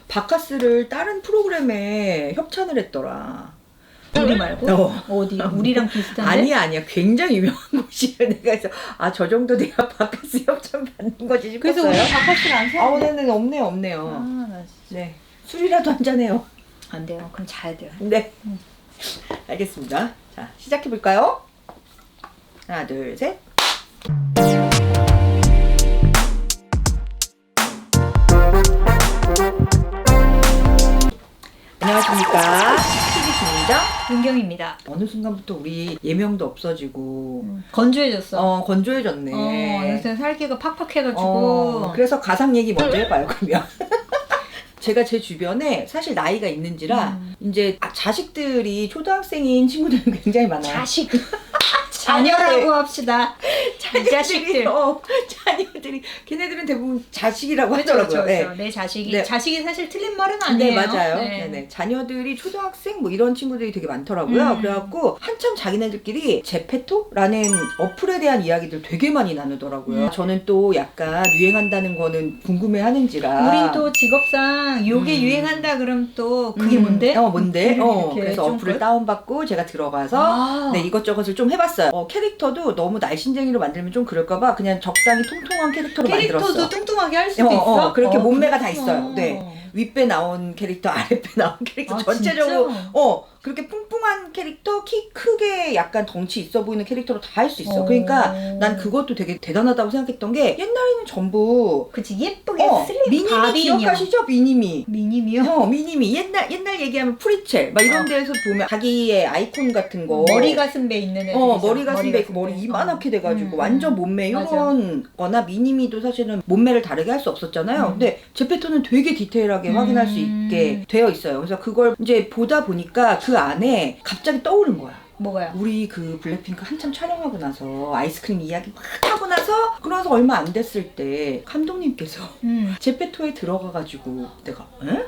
바카스를 다른 프로그램에 협찬을 했더라. 우리 말고? 어디? 우리랑 비슷한데? 아니야. 굉장히 유명한 곳이에요. 내가 그래서 저 정도 돼야 바카스 협찬 받는 거지 싶었어요. 그래서 우리 바카스를 안 사? 네네, 없네요. 나 진짜. 네, 술이라도 한잔해요. 안 돼요. 그럼 자야 돼요. 네, 알겠습니다. 자, 시작해볼까요? 하나, 둘, 셋. 안녕하십니까. TV 김민정, 은경입니다. 어느 순간부터 우리 예명도 없어지고 건조해졌어. 건조해졌네. 요새 살기가 팍팍해가지고. 그래서 가상 얘기 먼저 해봐요, 그러면. 제가 제 주변에 사실 나이가 있는지라 이제 자식들이 초등학생인 친구들이 굉장히 많아요. 자식. 자녀라고 합시다. 자식들. 자녀들이 걔네들은 대부분 자식이라고 그렇죠, 하더라고요. 그렇죠. 내 자식이. 네. 자식이 사실 틀린 말은 아니에요. 네, 맞아요. 네. 네네. 자녀들이 초등학생 뭐 이런 친구들이 되게 많더라고요. 그래갖고 한참 자기네들끼리 제페토라는 어플에 대한 이야기들 되게 많이 나누더라고요. 저는 또 약간 유행한다는 거는 궁금해하는지라. 우린 또 직업상 요게 유행한다 그럼 또 그게 뭔데? 뭔데? 이렇게 그래서 좀 어플을 다운받고 제가 들어가서 네, 이것저것을 좀 해봤어요. 캐릭터도 너무 날씬쟁이로 만들면 좀 그럴까봐 그냥 적당히 통통한 캐릭터로 만들었어. 캐릭터도 뚱뚱하게 할 수도 있어? 그렇게 몸매가 다 그렇구나. 있어요. 네. 윗배 나온 캐릭터, 아랫배 나온 캐릭터, 아, 전체적으로 진짜? 그렇게 뿡뿡한 캐릭터, 키 크게 약간 덩치 있어 보이는 캐릭터로 다 할 수 있어. 그러니까 난 그것도 되게 대단하다고 생각했던 게 옛날에는 전부 그치 예쁘게 슬림 미니미 바비냐. 기억하시죠? 미니미. 미니미요? 미니미. 옛날 얘기하면 프리첼 막 이런 데에서 보면 자기의 아이콘 같은 거 머리 가슴배 있는 애들 머리 가슴배 있고 머리 이만하게 돼가지고 완전 몸매 이런 거나 미니미도 사실은 몸매를 다르게 할 수 없었잖아요. 근데 제페토는 되게 디테일하게 확인할 수 있게 되어 있어요. 그래서 그걸 이제 보다 보니까 그 안에 갑자기 떠오른 거야. 뭐가요? 우리 그 블랙핑크 한참 촬영하고 나서 아이스크림 이야기 막 하고 나서 그러나서 얼마 안 됐을 때 감독님께서 제페토에 들어가가지고 내가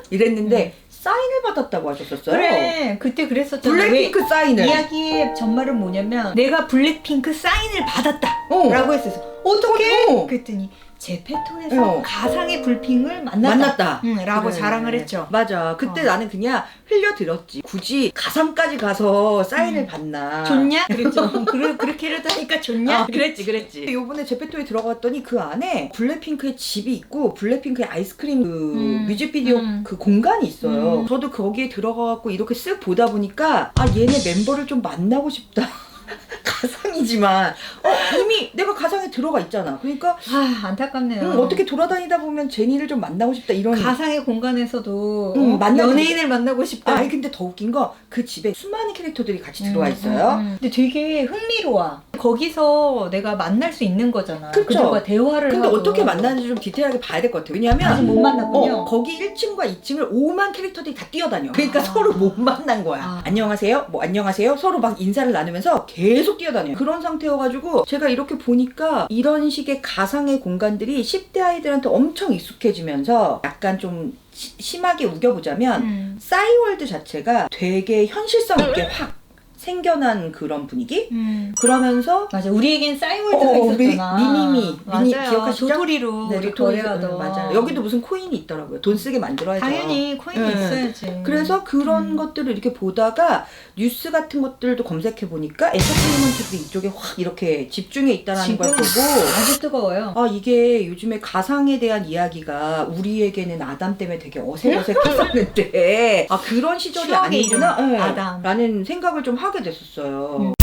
이랬는데 사인을 받았다고 하셨었어요. 그래 그때 그랬었잖아. 블랙핑크 사인을. 이야기의 전말은 뭐냐면 내가 블랙핑크 사인을 받았다 라고 했었어. 어떻게? 그랬더니 제페토에서 가상의 불핑을 만났다. 라고 그래. 자랑을 했죠. 맞아. 그때 나는 그냥 흘려들었지. 굳이 가상까지 가서 사인을 받나. 좋냐? 그랬죠. 그렇게 하니까 좋냐? 그랬지. 요번에 제페토에 들어갔더니 그 안에 블랙핑크의 집이 있고 블랙핑크의 아이스크림 그 뮤직비디오 그 공간이 있어요. 저도 거기에 들어가갖고 이렇게 쓱 보다 보니까 얘네 멤버를 좀 만나고 싶다. 가상이지만 이미 내가 가상에 들어가 있잖아. 그러니까 안타깝네요. 어떻게 돌아다니다 보면 제니를 좀 만나고 싶다 이런. 가상의 공간에서도 연예인을 만나고 싶다. 아니 근데 더 웃긴 거 그 집에 수많은 캐릭터들이 같이 들어와 있어요. 근데 되게 흥미로워. 거기서 내가 만날 수 있는 거잖아. 그쵸? 그들과 대화를 근데 하고. 어떻게 만나는지 좀 디테일하게 봐야 될 것 같아요. 왜냐면 아직 못 만났군요. 거기 1층과 2층을 5만 캐릭터들이 다 뛰어다녀. 그러니까 서로 못 만난 거야. 안녕하세요? 뭐 안녕하세요? 서로 막 인사를 나누면서 계속 뛰어다녀. 그런 상태여가지고 제가 이렇게 보니까 이런 식의 가상의 공간들이 10대 아이들한테 엄청 익숙해지면서 약간 좀 심하게 우겨보자면 싸이월드 자체가 되게 현실성 있게 확 생겨난 그런 분위기? 그러면서 맞아. 우리에겐 싸이월드가 있었잖아. 미니 기억하시죠? 도토리로 네, 우리 도토리 거래하던. 맞아요. 여기도 무슨 코인이 있더라고요. 돈 쓰게 만들어야죠. 당연히 코인이 있어야지. 그래서 그런 것들을 이렇게 보다가 뉴스 같은 것들도 검색해 보니까 엔터테인먼트들이 이쪽에 확 이렇게 집중해 있다는 걸 보고 아주 뜨거워요. 이게 요즘에 가상에 대한 이야기가 우리에게는 아담 때문에 되게 어색했었는데 그런 시절이 추억의 아니구나 이름, 아담. 라는 생각을 좀 하게 됐었어요.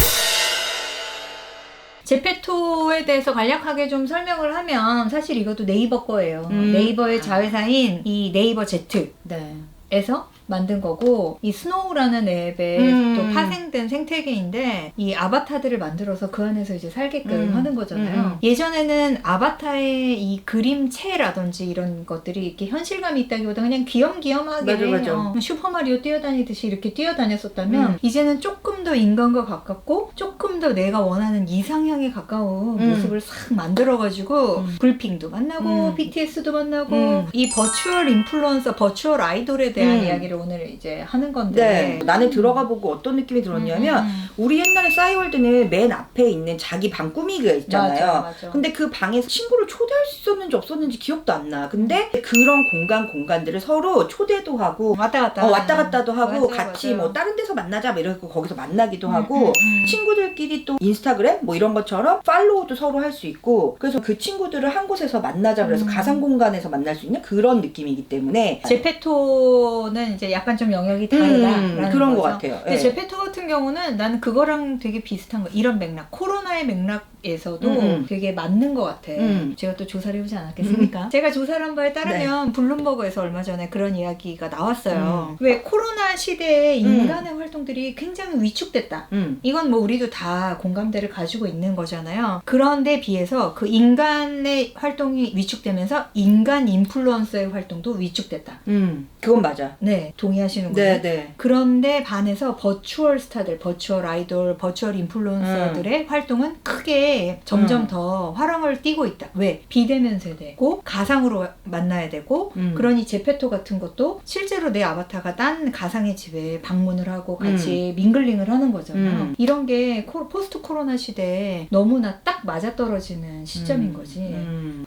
제페토에 대해서 간략하게 좀 설명을 하면 사실 이것도 네이버 거예요. 네이버의 자회사인 이 네이버 Z에서 만든 거고 이 스노우라는 앱에 또 파생된 생태계인데 이 아바타들을 만들어서 그 안에서 이제 살게끔 하는 거잖아요. 예전에는 아바타의 이 그림체라든지 이런 것들이 이렇게 현실감이 있다기보다 그냥 귀염귀염하게 맞아. 슈퍼마리오 뛰어다니듯이 이렇게 뛰어다녔었다면 이제는 조금 더 인간과 가깝고 조금 더 내가 원하는 이상향에 가까운 모습을 싹 만들어가지고 불핑도 만나고 BTS도 만나고 이 버추얼 인플루언서, 버추얼 아이돌에 대한 이야기를 이야기를 오늘 이제 하는 건데. 네. 나는 들어가 보고 어떤 느낌이 들었냐면 우리 옛날에 싸이월드는 맨 앞에 있는 자기 방 꾸미기가 있잖아요. 맞아. 근데 그 방에서 친구를 초대할 수 있었는지 없었는지 기억도 안 나. 근데 그런 공간들을 서로 초대도 하고 왔다 갔다도 하고 같이 뭐 다른 데서 만나자 뭐 이러고 거기서 만나기도 하고 친구들끼리 또 인스타그램 뭐 이런 것처럼 팔로우도 서로 할 수 있고 그래서 그 친구들을 한 곳에서 만나자 그래서 가상 공간에서 만날 수 있는 그런 느낌이기 때문에 제페토는 이제 약간 좀 영역이 다르다라는 그런 거죠. 것 같아요. 근데 제페토 같은 경우는 나는 그거랑 되게 비슷한 거 이런 맥락 코로나의 맥락에서도 되게 맞는 것 같아. 제가 또 조사를 해보지 않았겠습니까? 제가 조사를 한 바에 따르면 블룸버그에서 얼마 전에 그런 이야기가 나왔어요. 왜 코로나 시대에 인간의 활동들이 굉장히 위축됐다. 이건 뭐 우리도 다 공감대를 가지고 있는 거잖아요. 그런데 비해서 그 인간의 활동이 위축되면서 인간 인플루언서의 활동도 위축됐다. 그건 맞아. 네, 동의하시는군요. 네. 그런데 반해서 버추얼 스타들, 버추얼 아이돌, 버추얼 인플루언서들의 활동은 크게 점점 더 화랑을 띠고 있다. 왜? 비대면 세대고 가상으로 만나야 되고 그러니 제페토 같은 것도 실제로 내 아바타가 딴 가상의 집에 방문을 하고 같이 밍글링을 하는 거잖아요. 이런 게 포스트 코로나 시대에 너무나 딱 맞아떨어지는 시점인 거지.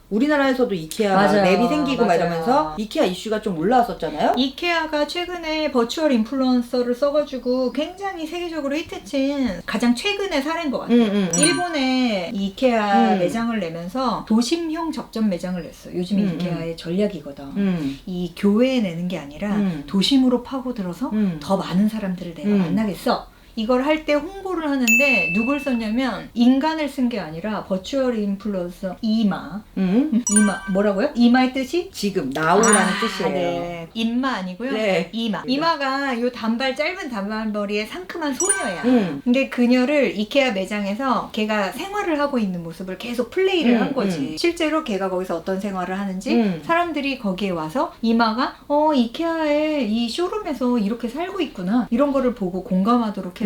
우리나라에서도 이케아 맞아요. 맵이 생기고 막 맞아요. 이러면서 이케아 이슈가 좀 올라왔었잖아요. 이케아가 최근에 버추얼 인플루언서를 써가지고 굉장히 세계적으로 히트친 가장 최근의 사례인 것 같아요. 일본에 이케아 매장을 내면서 도심형 접점 매장을 냈어요. 요즘 이케아의 전략이거든. 이 교외에 내는 게 아니라 도심으로 파고들어서 더 많은 사람들을 내가 만나겠어. 이걸 할 때 홍보를 하는데 누굴 썼냐면 인간을 쓴 게 아니라 버추얼 인플루언서 이마. 이마 뭐라고요? 이마의 뜻이? 지금 나오라는 뜻이에요. 네. 인마 아니고요. 네. 이마. 이마가 요 짧은 단발머리의 상큼한 소녀야. 근데 그녀를 이케아 매장에서 걔가 생활을 하고 있는 모습을 계속 플레이를 한 거지. 실제로 걔가 거기서 어떤 생활을 하는지 사람들이 거기에 와서 이마가 이케아의 이 쇼룸에서 이렇게 살고 있구나. 이런 거를 보고 공감하도록 해서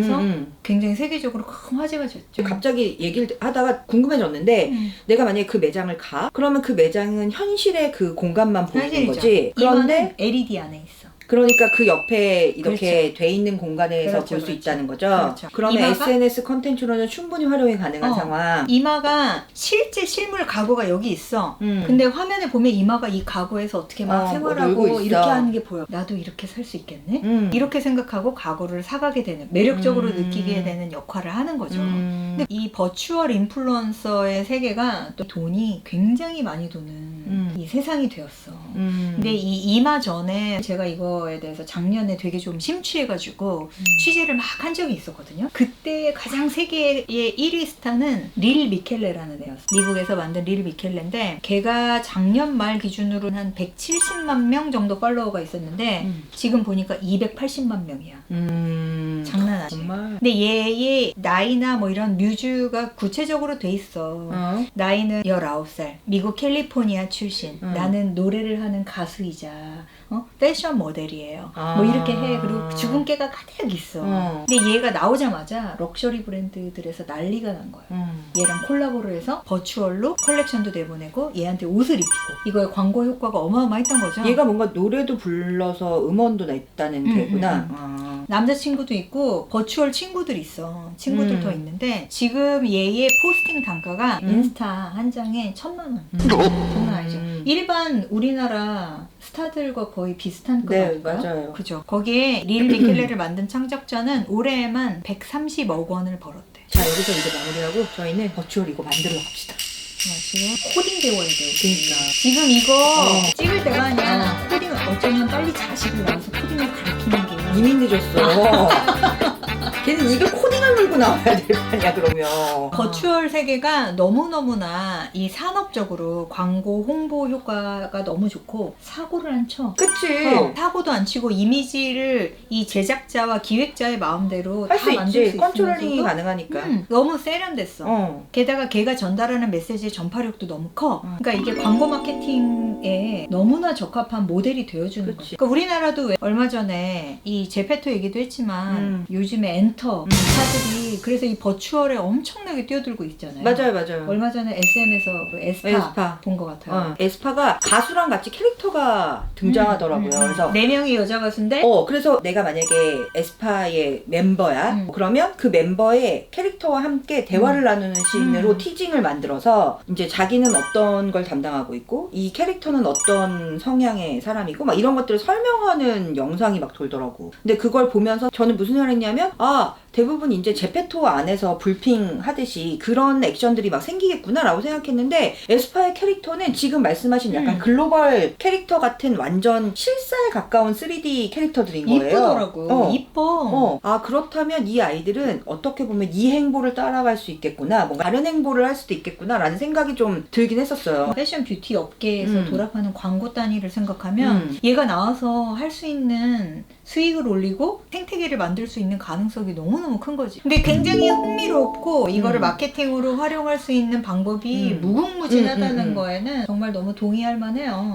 굉장히 세계적으로 큰 화제가 됐죠. 갑자기 얘기를 하다가 궁금해졌는데 내가 만약에 그 매장을 가? 그러면 그 매장은 현실의 그 공간만 보이는 거지. 그런데 LED 안에 있어. 그러니까 그 옆에 이렇게 돼 있는 공간에서 볼 수 있다는 거죠. 그러면 SNS 컨텐츠로는 충분히 활용이 가능한 상황. 이마가 실물 가구가 여기 있어. 근데 화면에 보면 이마가 이 가구에서 어떻게 막 생활하고 이렇게 하는 게 보여. 나도 이렇게 살 수 있겠네? 이렇게 생각하고 가구를 사가게 되는, 매력적으로 느끼게 되는 역할을 하는 거죠. 근데 이 버추얼 인플루언서의 세계가 또 돈이 굉장히 많이 도는 이 세상이 되었어. 근데 이 이마 전에 제가 이거에 대해서 작년에 되게 좀 심취해가지고 취재를 막 한 적이 있었거든요. 그때 가장 세계의 1위 스타는 릴 미켈레라는 애였어. 미국에서 만든 릴 미켈레인데 걔가 작년 말 기준으로 한 170만 명 정도 팔로워가 있었는데 지금 보니까 280만 명이야. 장난 아니야. 정말. 근데 얘의 나이나 뭐 이런 뮤즈가 구체적으로 돼 있어. 나이는 19살, 미국 캘리포니아 출신. 나는 노래를 하는 가수이자 패션 모델이에요. 뭐 이렇게 해. 그리고 주근깨가 가득 있어. 근데 얘가 나오자마자 럭셔리 브랜드들에서 난리가 난 거야. 얘랑 콜라보를 해서 버추얼로 컬렉션도 내보내고 얘한테 옷을 입히고 이거의 광고 효과가 어마어마했던 거죠. 얘가 뭔가 노래도 불러서 음원도 냈다는 개구나. 남자친구도 있고 버추얼 친구들이 있어. 친구들 더 있는데 지금 얘의 포스팅 단가가 인스타 한 장에 1,000만 원. 장난 아니죠. 일반 우리나라 스타들과 거의 비슷한 거 아닌가요? 맞아요. 그죠. 거기에 릴 미켈레를 만든 창작자는 올해에만 130억 원을 벌었대. 자, 여기서 이제 마무리하고 저희는 버추얼 이거 만들어 갑시다. 지금 코딩 배워야 돼요. 그러니까. 지금 이거 찍을 때가 아니야. 코딩 어쩌면 빨리 자식을 낳아서 코딩을 가르치는 게 이미 늦었어. 걔는 이걸 코딩을 물고 나와야 될 거 아니야 그러면. 버추얼 세계가 너무너무나 이 산업적으로 광고 홍보 효과가 너무 좋고 사고를 안 쳐. 그치. 사고도 안 치고 이미지를 이 제작자와 기획자의 마음대로 할 다 수 만들 있지. 수 컨트롤링이 있으면서도 가능하니까. 너무 세련됐어. 게다가 걔가 전달하는 메시지의 전파력도 너무 커. 그러니까 이게 광고 마케팅에 너무나 적합한 모델이 되어주는 거지. 그러니까 우리나라도 왜 얼마 전에 이 제페토 얘기도 했지만 요즘에 멘터 스타들이 그래서 이 버추얼에 엄청나게 뛰어들고 있잖아요. 맞아요. 얼마 전에 SM에서 그 에스파 본 것 같아요. 에스파가 가수랑 같이 캐릭터가 등장하더라고요. 그래서 4명이 여자 가수인데 그래서 내가 만약에 에스파의 멤버야. 그러면 그 멤버의 캐릭터와 함께 대화를 나누는 씬으로 티징을 만들어서 이제 자기는 어떤 걸 담당하고 있고 이 캐릭터는 어떤 성향의 사람이고 막 이런 것들을 설명하는 영상이 막 돌더라고. 근데 그걸 보면서 저는 무슨 생각을 했냐면 대부분 이제 제페토 안에서 불핑 하듯이 그런 액션들이 막 생기겠구나라고 생각했는데 에스파의 캐릭터는 지금 말씀하신 약간 글로벌 캐릭터 같은 완전 실사에 가까운 3D 캐릭터들인 거예요. 이쁘더라고. 이뻐. 그렇다면 이 아이들은 어떻게 보면 이 행보를 따라갈 수 있겠구나, 뭔가 다른 행보를 할 수도 있겠구나라는 생각이 좀 들긴 했었어요. 패션 뷰티 업계에서 돌아가는 광고 단위를 생각하면 얘가 나와서 할 수 있는 수익을 올리고 생태계를 만들 수 있는 가능성이 너무너무 큰 거지. 근데 굉장히 흥미롭고 이거를 마케팅으로 활용할 수 있는 방법이 무궁무진하다는 거에는 정말 너무 동의할 만해요.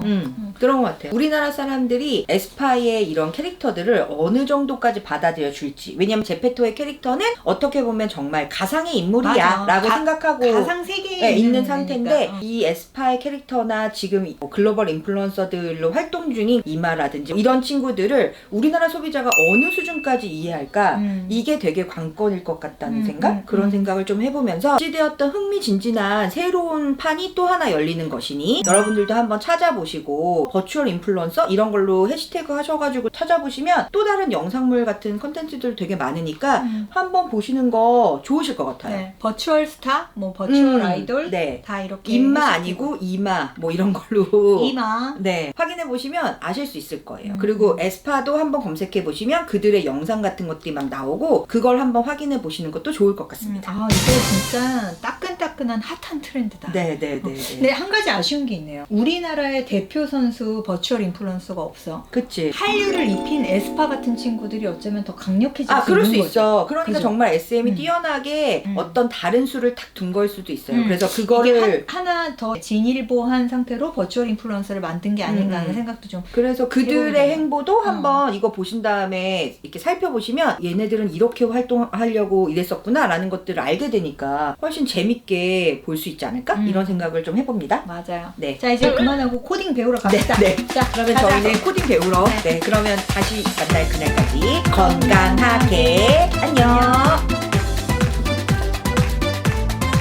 그런 것 같아요. 우리나라 사람들이 에스파의 이런 캐릭터들을 어느 정도까지 받아들여 줄지. 왜냐면 제페토의 캐릭터는 어떻게 보면 정말 가상의 인물이야 라고 생각하고 가상 세계에 있는 상태인데 이 에스파의 캐릭터나 지금 글로벌 인플루언서들로 활동 중인 이마라든지 이런 친구들을 우리나라 소비자가 어느 수준까지 이해할까? 이게 되게 관건일 것 같다는 생각? 그런 생각을 좀 해보면서 어찌되었던 흥미진진한 새로운 판이 또 하나 열리는 것이니 여러분들도 한번 찾아보시고 버추얼 인플루언서 이런 걸로 해시태그 하셔가지고 찾아보시면 또 다른 영상물 같은 컨텐츠들 되게 많으니까 한번 보시는 거 좋으실 것 같아요. 네. 버추얼 스타, 뭐 버추얼 아이돌 다 이렇게 인마 해시태그. 아니고 이마 뭐 이런 걸로 이마 확인해 보시면 아실 수 있을 거예요. 그리고 에스파도 한번 검색해 보시면 그들의 영상 같은 것들이 막 나오고 그걸 한번 확인해 보시는 것도 좋을 것 같습니다. 이거 진짜 따끈따끈한 핫한 트렌드다. 근데 한 가지 아쉬운 게 있네요. 우리나라의 대표 선수 버추얼 인플루언서가 없어. 그치. 한류를 입힌 에스파 같은 친구들이 어쩌면 더 강력해질 수 그럴 있는 수 거죠. 있어. 그러니까 그죠? 정말 SM이 뛰어나게 어떤 다른 수를 탁 둔 걸 수도 있어요. 그래서 이게 그거를 하나 더 진일보한 상태로 버추얼 인플루언서를 만든 게 아닌가 하는 생각도 좀. 그래서 그들의 해보게 행보도 한번 이거 보신 다음에 이렇게 살펴보시면 얘네들은 이렇게 활동하려고 이랬었구나 라는 것들을 알게 되니까 훨씬 재밌게 볼 수 있지 않을까? 이런 생각을 좀 해봅니다. 맞아요. 네. 자, 이제 그만하고 코딩 배우러 갑시다. 자, 그러면 가자. 저희는 코딩 배우러 그러면 다시 만날 그날까지 건강하게 안녕.